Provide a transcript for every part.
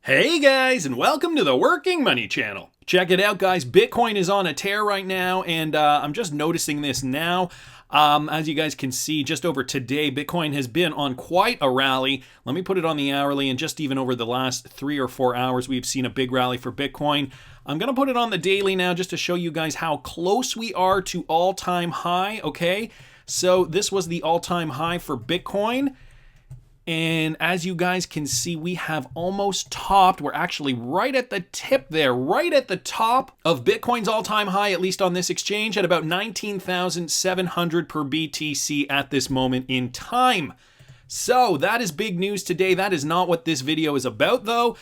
Hey guys, and welcome to the Working Money channel. Check it out, guys. Bitcoin is on a tear right now, and I'm just noticing this now. As you guys can see, just over today, Bitcoin has been on quite a rally. Let me put it on the hourly, and just even over the last 3 or 4 hours, we've seen a big rally for Bitcoin. I'm going to put it on the daily now just to show you guys how close we are to all-time high, okay? So this was the all-time high for Bitcoin. And as you guys can see, we have almost topped. We're actually right at the tip there, right at the top of Bitcoin's all-time high, at least on this exchange, at about 19,700 per BTC at this moment in time. So that is big news today. That is not what this video is about, though.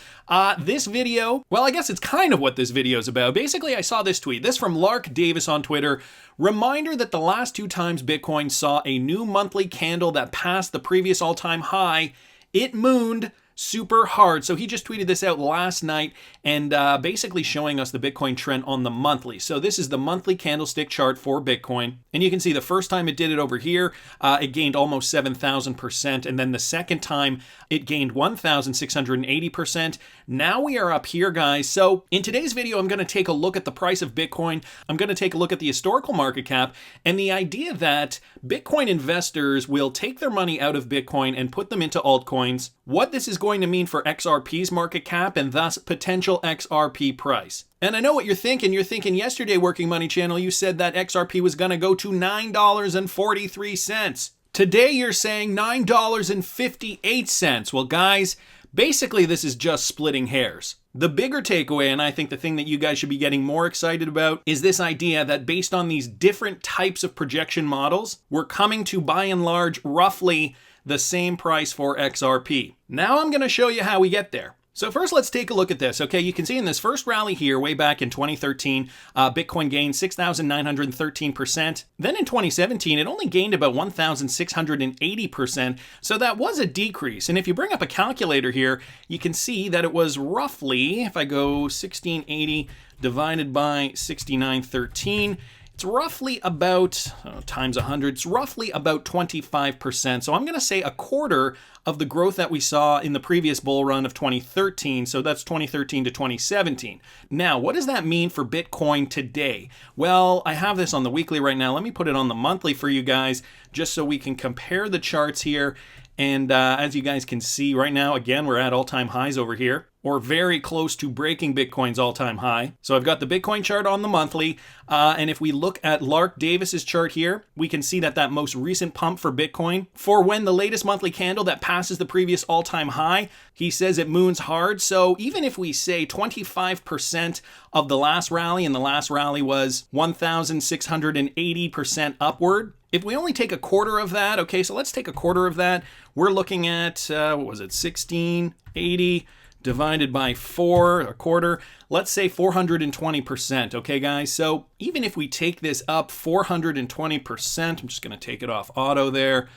This video, well, I guess it's kind of what this video is about. Basically, I saw this tweet. This from Lark Davis on Twitter. Reminder that the last 2 times Bitcoin saw a new monthly candle that passed the previous all-time high, it mooned super hard. So he just tweeted this out last night and basically showing us the Bitcoin trend on the monthly. So this is the monthly candlestick chart for Bitcoin. And you can see the first time it did it over here, it gained almost 7,000%. And then the second time it gained 1,680%. Now we are up here, guys. So in today's video, I'm going to take a look at the price of Bitcoin. I'm going to take a look at the historical market cap and the idea that Bitcoin investors will take their money out of Bitcoin and put them into altcoins. What this is going to mean for XRP's market cap and thus potential XRP price. And I know what you're thinking. You're thinking yesterday, Working Money Channel, you said that XRP was going to go to $9.43. Today, you're saying $9.58. Well, guys, basically, this is just splitting hairs. The bigger takeaway, and I think the thing that you guys should be getting more excited about, is this idea that based on these different types of projection models, we're coming to, by and large, roughly the same price for XRP. Now I'm going to show you how we get there. So first, let's take a look at this. Okay, you can see in this first rally here, way back in 2013, Bitcoin gained 6,913%. Then in 2017, it only gained about 1,680%. So that was a decrease. And if you bring up a calculator here, you can see that it was roughly, if I go 1680 divided by 6913, it's roughly about, times 100, it's roughly about 25%. So I'm going to say a quarter of the growth that we saw in the previous bull run of 2013. So that's 2013 to 2017. Now, what does that mean for Bitcoin today? Well, I have this on the weekly right now. Let me put it on the monthly for you guys, just so we can compare the charts here. And as you guys can see right now, again, we're at all-time highs over here, or very close to breaking Bitcoin's all-time high. So I've got the Bitcoin chart on the monthly. And if we look at Lark Davis's chart here, we can see that that most recent pump for Bitcoin, for when the latest monthly candle that passes the previous all-time high, he says it moons hard. So even if we say 25% of the last rally, and the last rally was 1,680% upward, if we only take a quarter of that, okay, so let's take a quarter of that. We're looking at, what was it, 1680 divided by 4, a quarter. Let's say 420%, okay, guys? So even if we take this up 420%, I'm just going to take it off auto there,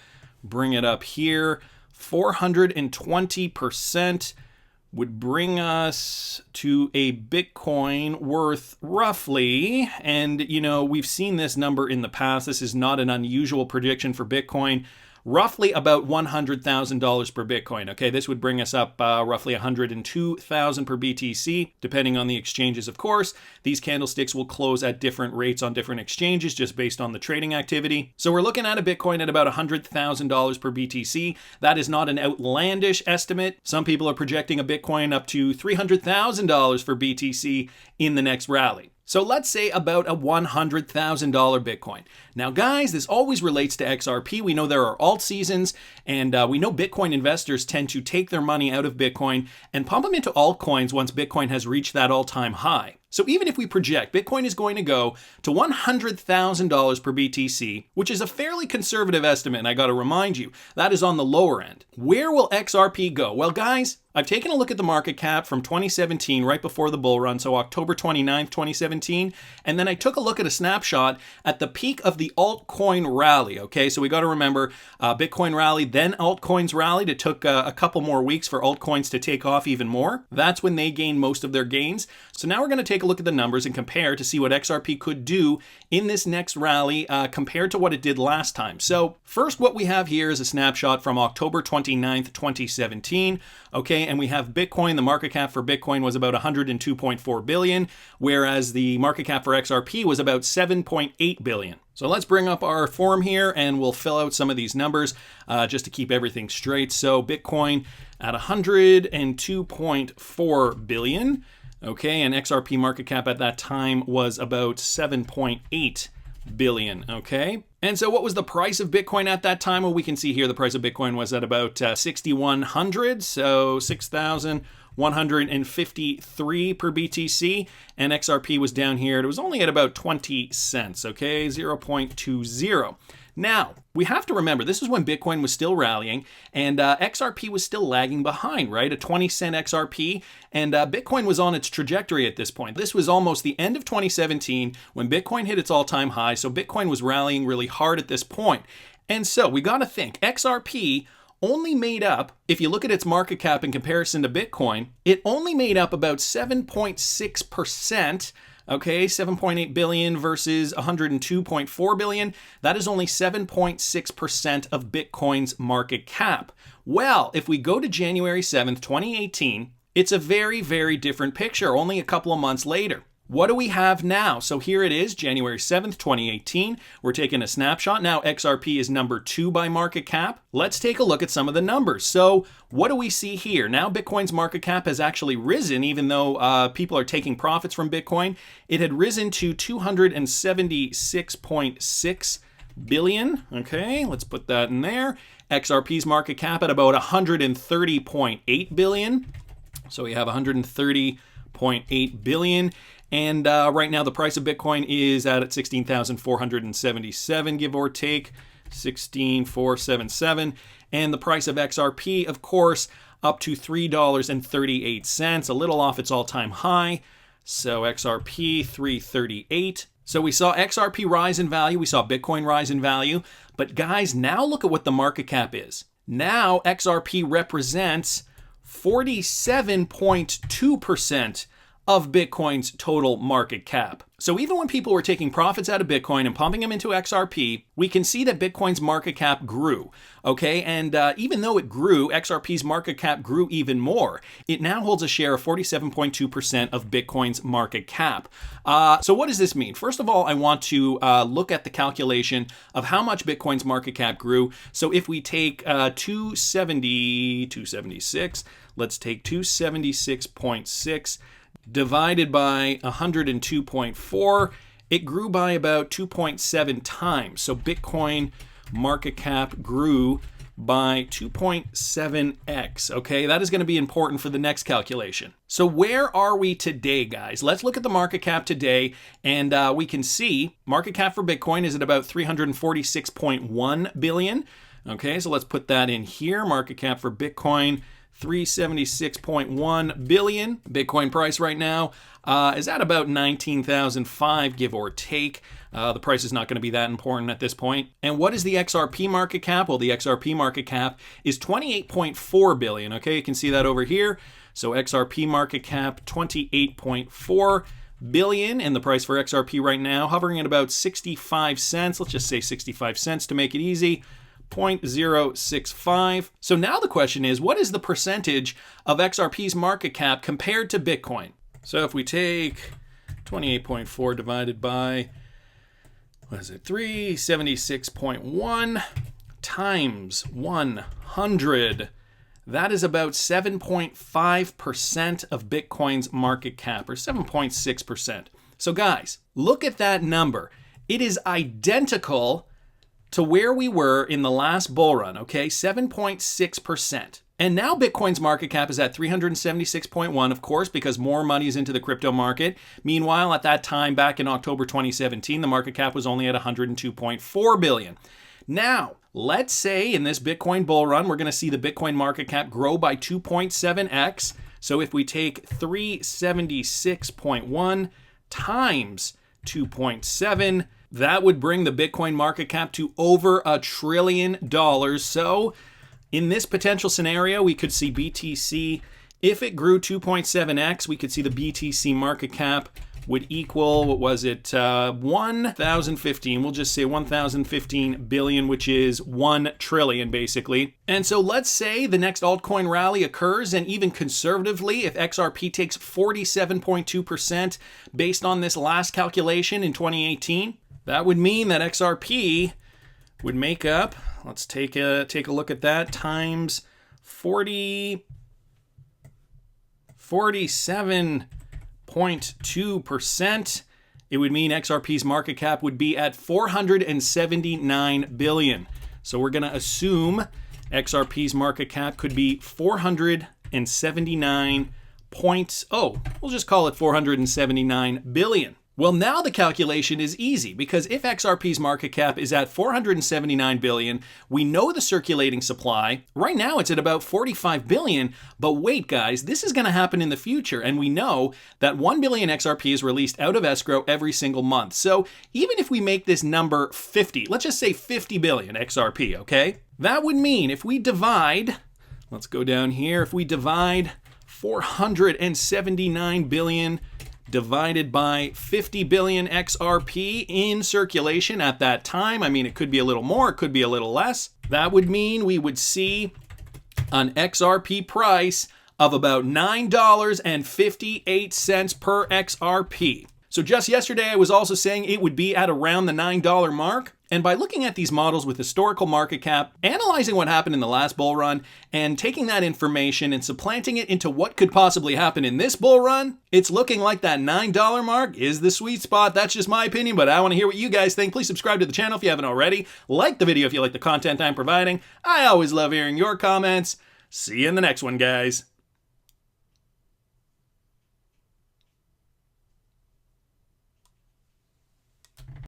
bring it up here, 420% would bring us to a Bitcoin worth roughly, and you know, we've seen this number in the past. This is not an unusual prediction for Bitcoin. Roughly about $100,000 per Bitcoin. Okay, this would bring us up roughly 102,000 per BTC, depending on the exchanges, of course. These candlesticks will close at different rates on different exchanges, just based on the trading activity. So we're looking at a Bitcoin at about $100,000 per BTC. That is not an outlandish estimate. Some people are projecting a Bitcoin up to $300,000 for BTC in the next rally. So let's say about a $100,000 Bitcoin. Now, guys, this always relates to XRP. We know there are alt seasons, and we know Bitcoin investors tend to take their money out of Bitcoin and pump them into altcoins once Bitcoin has reached that all-time high. So even if we project Bitcoin is going to go to $100,000 per BTC, which is a fairly conservative estimate, and I got to remind you, that is on the lower end. Where will XRP go? Well, guys, I've taken a look at the market cap from 2017, right before the bull run, so October 29th, 2017, and then I took a look at a snapshot at the peak of the altcoin rally, okay? So we got to remember, Bitcoin rallied, then altcoins rallied. It took a couple more weeks for altcoins to take off even more. That's when they gained most of their gains. So now we're going to take take a look at the numbers and compare to see what XRP could do in this next rally compared to what it did last time. So first, what we have here is a snapshot from October 29th, 2017. Okay, and we have Bitcoin. The market cap for Bitcoin was about 102.4 billion, whereas the market cap for XRP was about 7.8 billion. So let's bring up our form here and we'll fill out some of these numbers just to keep everything straight. So Bitcoin at 102.4 billion. Okay, and XRP market cap at that time was about 7.8 billion. Okay, and so what was the price of Bitcoin at that time? Well, we can see here the price of Bitcoin was at about 6,100, so 6,153 per BTC, and XRP was down here. It was only at about 20 cents. Okay, 0.20. Now, we have to remember, this is when Bitcoin was still rallying and XRP was still lagging behind, right? A 20-cent XRP, and Bitcoin was on its trajectory at this point. This was almost the end of 2017 when Bitcoin hit its all-time high, so Bitcoin was rallying really hard at this point. And so we got to think, XRP only made up, if you look at its market cap in comparison to Bitcoin, it only made up about 7.6%. Okay, 7.8 billion versus 102.4 billion. That is only 7.6% of Bitcoin's market cap. Well, if we go to January 7th, 2018, it's a very, very different picture, only a couple of months later. What do we have now? So here it is, January 7th, 2018. We're taking a snapshot. Now XRP is number 2 by market cap. Let's take a look at some of the numbers. So what do we see here? Now Bitcoin's market cap has actually risen, even though people are taking profits from Bitcoin. It had risen to 276.6 billion. Okay, let's put that in there. XRP's market cap at about 130.8 billion. So we have 130.8 billion. And right now the price of Bitcoin is at 16,477, give or take, 16,477. And the price of XRP, of course, up to $3.38, a little off its all-time high. So XRP, 338. So we saw XRP rise in value, we saw Bitcoin rise in value. But guys, now look at what the market cap is. Now XRP represents 47.2% of Bitcoin's total market cap. So even when people were taking profits out of Bitcoin and pumping them into XRP, we can see that Bitcoin's market cap grew, okay? And even though it grew, XRP's market cap grew even more. It now holds a share of 47.2% of Bitcoin's market cap. So what does this mean? First of all, I want to look at the calculation of how much Bitcoin's market cap grew. So if we take 276, let's take 276.6 divided by 102.4, it grew by about 2.7 times. So Bitcoin market cap grew by 2.7x. Okay, that is going to be important for the next calculation. So where are we today, guys? Let's look at the market cap today, and we can see market cap for Bitcoin is at about 346.1 billion. Okay, so let's put that in here. Market cap for Bitcoin, 376.1 billion. Bitcoin price right now is at about 19,005, give or take. The price is not going to be that important at this point. And what is the XRP market cap? Well, the XRP market cap is 28.4 billion. Okay, you can see that over here. So XRP market cap, 28.4 billion, and the price for XRP right now hovering at about 65 cents. Let's just say 65 cents to make it easy. 0.065. So now the question is, what is the percentage of XRP's market cap compared to Bitcoin? So if we take 28.4 divided by, what is it, 376.1 times 100, that is about 7.5% of Bitcoin's market cap, or 7.6%. So guys, look at that number. It is identical to where we were in the last bull run, okay? 7.6%. And now Bitcoin's market cap is at 376.1, of course, because more money is into the crypto market. Meanwhile, at that time, back in October 2017, the market cap was only at 102.4 billion. Now, let's say in this Bitcoin bull run, we're going to see the Bitcoin market cap grow by 2.7x. So if we take 376.1 times 2.7, that would bring the Bitcoin market cap to over $1 trillion. So in this potential scenario, we could see BTC, if it grew 2.7x, we could see the BTC market cap would equal, what was it, 1,015. We'll just say 1,015 billion, which is 1 trillion basically. And so let's say the next altcoin rally occurs, and even conservatively, if XRP takes 47.2% based on this last calculation in 2018, that would mean that XRP would make up, let's take a look at that, times 47.2%. It would mean XRP's market cap would be at 479 billion. So we're going to assume XRP's market cap could be 479 we'll just call it 479 billion. Well, now the calculation is easy, because if XRP's market cap is at 479 billion, we know the circulating supply. Right now it's at about 45 billion, but wait guys, this is going to happen in the future, and we know that 1 billion XRP is released out of escrow every single month. So even if we make this number 50, let's just say 50 billion XRP, okay? That would mean if we divide, let's go down here, if we divide 479 billion divided by 50 billion XRP in circulation at that time. I mean, it could be a little more, it could be a little less. That would mean we would see an XRP price of about $9.58 per XRP. So just yesterday, I was also saying it would be at around the $9 mark. And by looking at these models with historical market cap, analyzing what happened in the last bull run, and taking that information and supplanting it into what could possibly happen in this bull run, it's looking like that $9 mark is the sweet spot. That's just my opinion, but I want to hear what you guys think. Please subscribe to the channel if you haven't already. Like the video if you like the content I'm providing. I always love hearing your comments. See you in the next one, guys.